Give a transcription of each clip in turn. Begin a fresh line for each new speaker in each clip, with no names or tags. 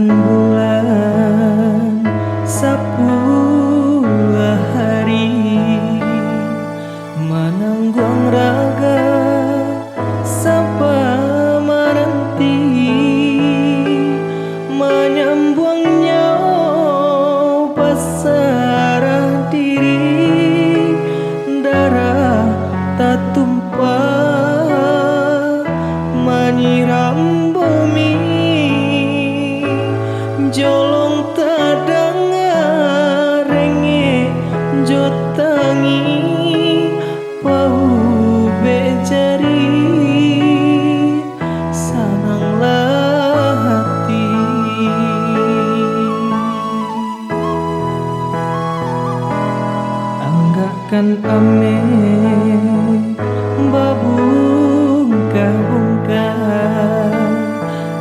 bulan 10 hari menanggung raga sampai menanti menyambungnya pasrah diri darah tak tumpah menyiram bumi jolong tak dengar rengek jotangi pau bejari sananglah hati anggakan ame babungkah-bungkah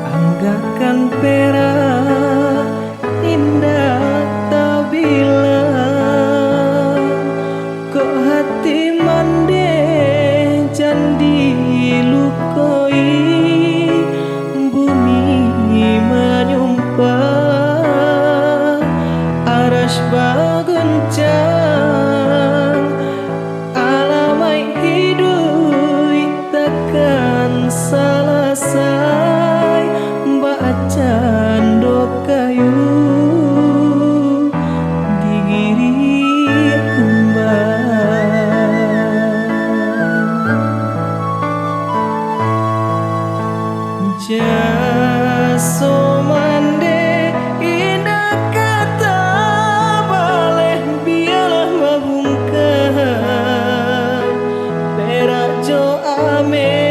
anggakan perak indah tak bilang kok hati mande candi lukoi bumi menyumpah aras baguncang alamai hidup takkan selesai bacaan do kayu digiri kembang jaso mande indah kata baleh biarlah babungkah perak jo ame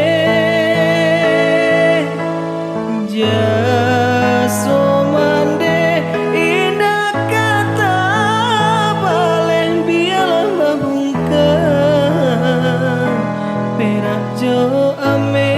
jaso mande indah kata baleh biarlah babungkah perak jo ame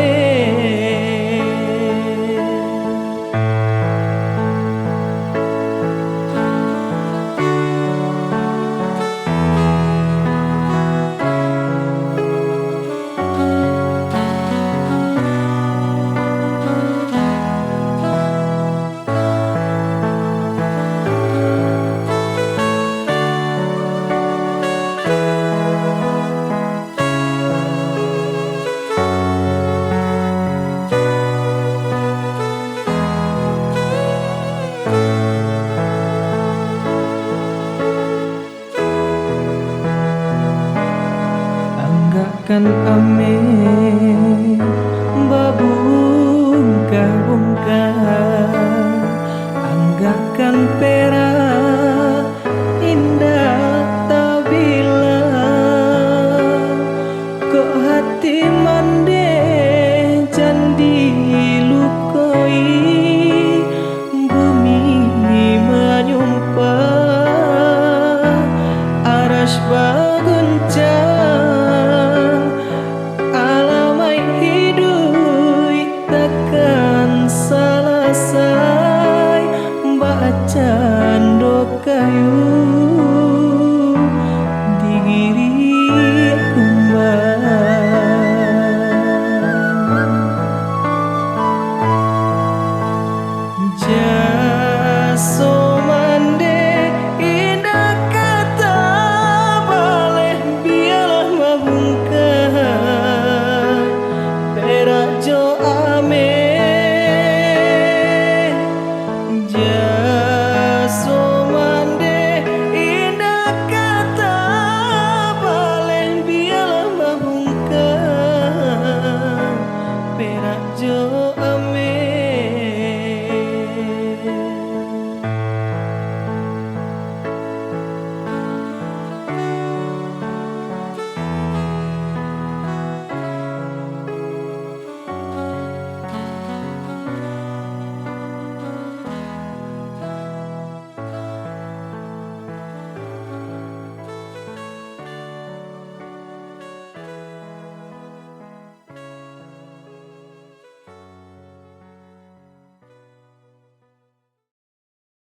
anggakan ame babungkah-bungkah anggakan perak